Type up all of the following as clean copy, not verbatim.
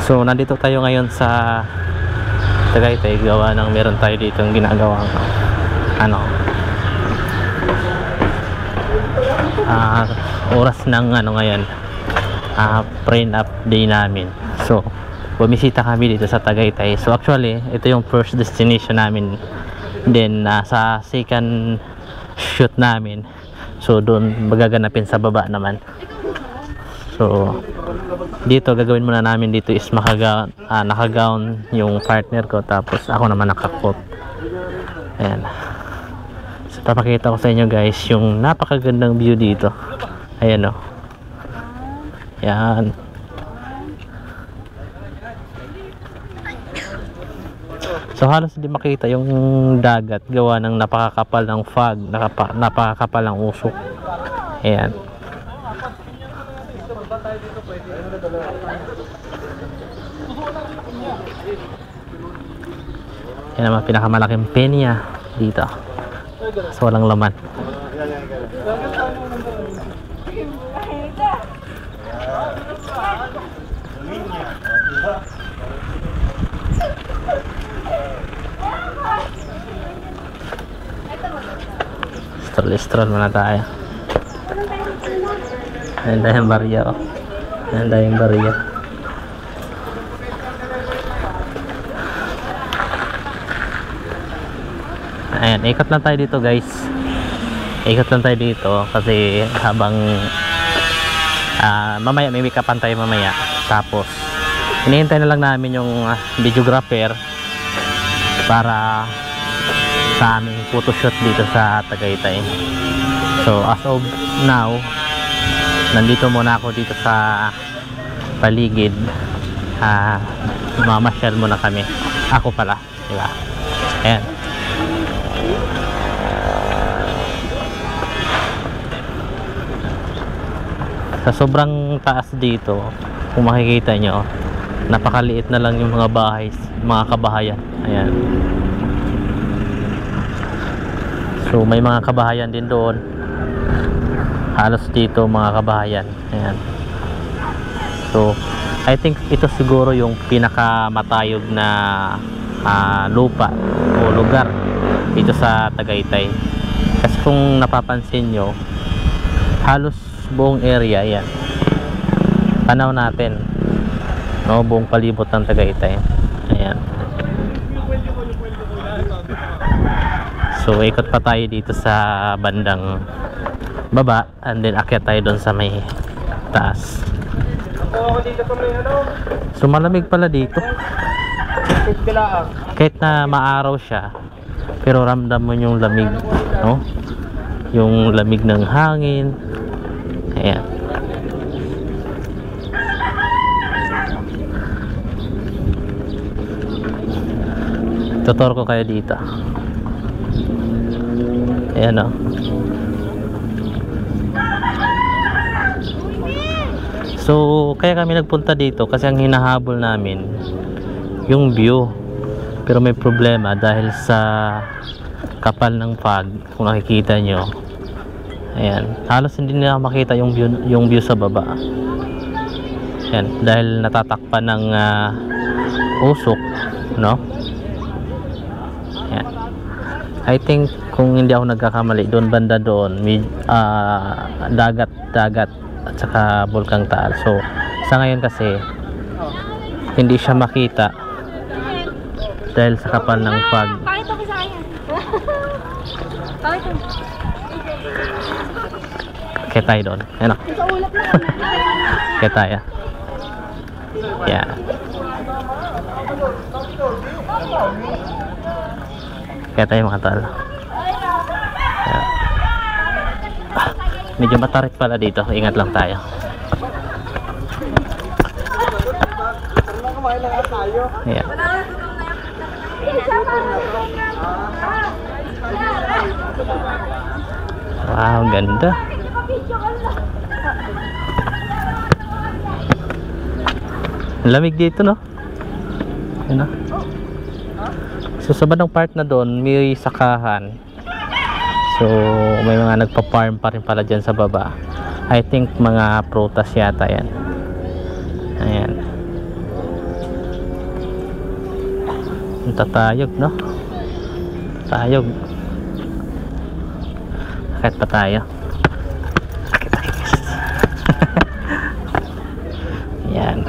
So nandito tayo ngayon sa Tagaytay, gawa ng meron tayo dito yung ginagawang oras ng ngayon, print up day namin. So bumisita kami dito sa Tagaytay. So actually ito yung first destination namin, then sa second shoot namin, so doon magaganapin sa baba naman. So dito gagawin muna namin dito is nakagown yung partner ko, tapos ako naman nakakot. Ayan, so papakita ko sa inyo guys yung napakagandang view dito. Ayan o, yan. So halos hindi makita yung dagat gawa ng napakakapal ng fog, napakakapal ng usok. Ayan. Yan naman pinakamalaking penya dito. So walang laman. Stroll muna tayo. Ayan tayong barya, oh. Ayan tayong barya. Ayan, ikot lang tayo dito guys. Ikot lang tayo dito kasi habang mamaya may make-upan tayo mamaya. Tapos hinihintay na lang namin yung videographer para sa aming photoshoot dito sa Tagaytay. So as of now, nandito muna ako dito sa paligid. Mamasyal muna kami. Ako pala, diba? Ayan. Sa sobrang taas dito, kung makikita nyo, napakaliit na lang yung mga bahay, mga kabahayan. Ayan. So may mga kabahayan din doon. Halos dito mga kabahayan. Ayan. So I think ito siguro yung pinakamatayog na lupa o lugar dito sa Tagaytay. Kasi kung napapansin nyo, halos buong area yan tanaw natin, no, buong palibot ng Tagaytay. Ayan. So ikot pa tayo dito sa bandang baba and then akyat tayo doon sa may taas. So malamig pala dito kahit na maaraw siya, pero ramdam mo yung lamig, no? Yung lamig ng hangin. Ayan. Tutor ko kayo dito. Ayan o. So kaya kami nagpunta dito kasi ang hinahabol namin yung view, pero may problema dahil sa kapal ng fog. Kung nakikita nyo, ayan, halos hindi nila makita yung view sa baba. Ayan, dahil natatakpan ng usok, no? Ayan. I think kung hindi ako nagkakamali, doon banda doon may dagat at saka Bulkang Taal. So sa ngayon kasi hindi siya makita dahil sa kapal ng fog. Pakita ko sa akin. Pakita. Kaya tayo doon. Ayan o. Sa ulap na. Kaya tayo. Yeah. Kaya tayo mga tol. Yeah. Medyo matarik pala dito. Ingat lang tayo. Yeah. Wow, ganda. Lamig dito, no? Ayan na. So sa bandang part na doon may sakahan. So may mga nagpa-farm pa rin pala dyan sa baba. I think mga prutas yata yan. Ayan. Tatayog, no? Tayog. Akit pa tayo. Akit tayo, guys. Yan.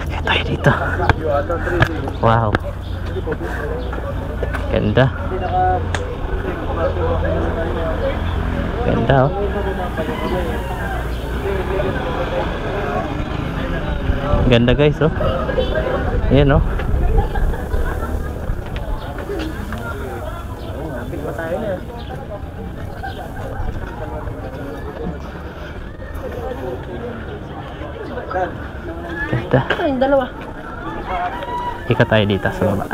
Akit tayo dito. Wow. Ganda. Ganda, oh. Ganda, guys, oh. Ayan, oh. Ganda. Ay, dalawa. Ika tayo dito sa baba.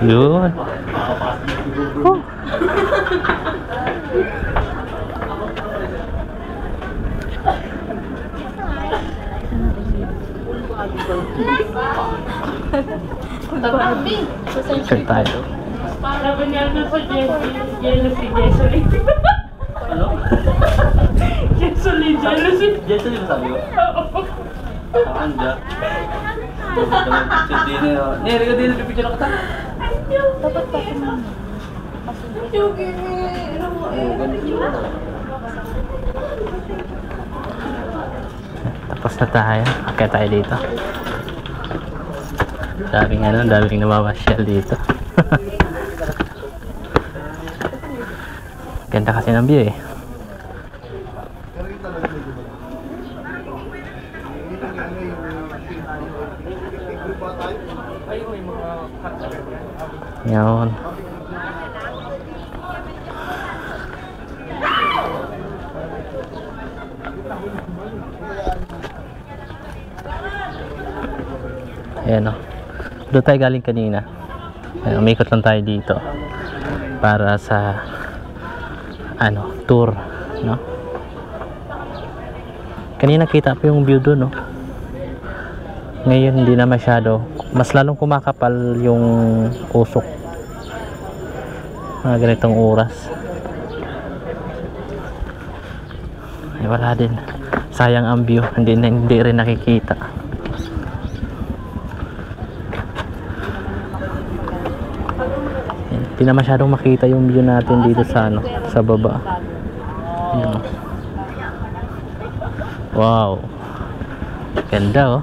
Yun. Sure tayo. Sabi niya na po, jealousy. Ano? Jealousy. Jealousy ba sabi ko? Saan dyan? Nere ka din, pipicture ako ta. Dapat pa ito naman. Tapos na tayo. Akit tayo dito. Daming namamasyal dito. Ganda kasi ng view, eh. Yun. Ayan, o. Doon tayo galing kanina. Ayan, umikot lang tayo dito para sa tour, no? Kanina kita po yung view doon, no? Ngayon hindi na masyado. Mas lalong kumakapal yung usok mga ganitong oras. Ay, wala din. Sayang ang view. Hindi rin nakikita. Hindi na masyadong makita yung view natin dito sa sa baba. Yan. Wow. Ganda, oh.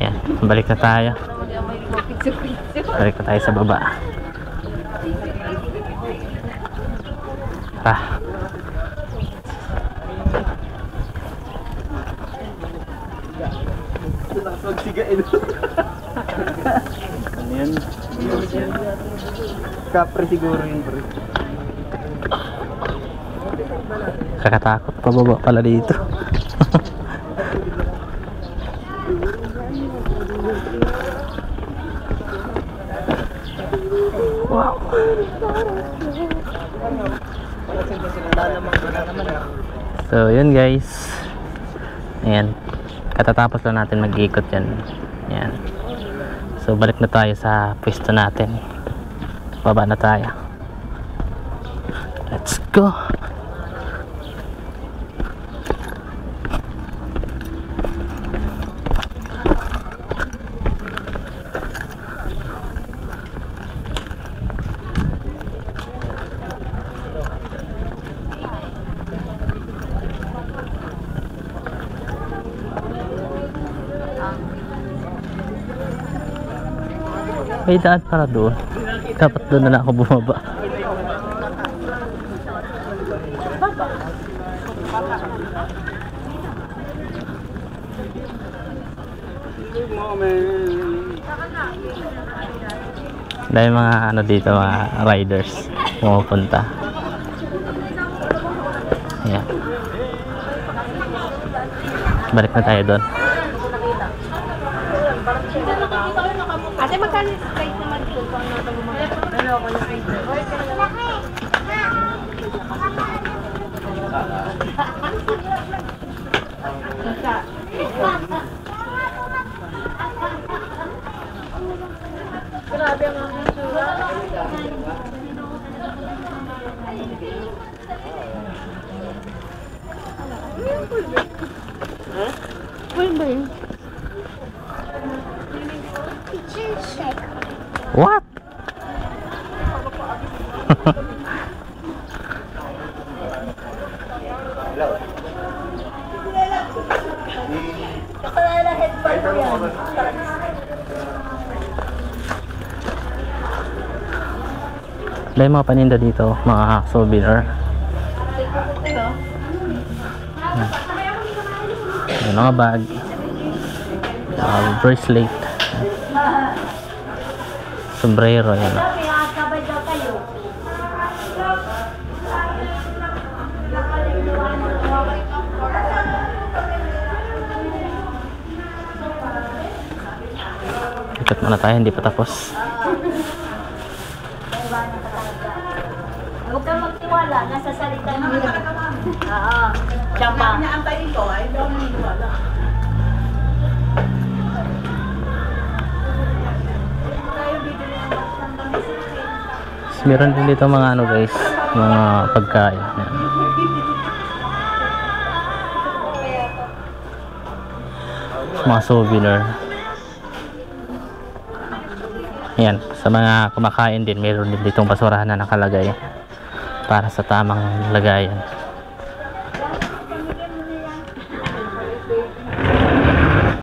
Yan, balik na tayo. Balik na tayo sa baba. Ano yan? Kapre siguro yun, pre. Kakatakot, pababa pala dito. Wow. So yun, guys. Ayan, katatapos lang natin mag-ikot yan. Ayan. So balik na tayo sa pwesto natin. Baba na tayo. Let's go. May daan para doon. Dapat doon na lang ako bumaba. Dahil mga dito, mga riders pumupunta. Ayan. Balik na tayo doon. Ate, magkano yung price naman dito? Dalawa ko yung price. Full ba yun? What? Nakalala headband ko yan. May mga paninda dito, mga souvenir. May mga bag, bracelet, sombrero, yan. Pinakasabay daw kayo. Ikot muna tayo, hindi pa tapos. Huwag kang magtiwala, nasa salita niyo. Oo. Tsamba. Antayin ko, ay daw naniniwala. Meron din dito mga ano guys, mga pagkain. Yan. Mga souvenir. Yan, sa mga kumakain din, meron din ditong basurahan na nakalagay para sa tamang lagayan.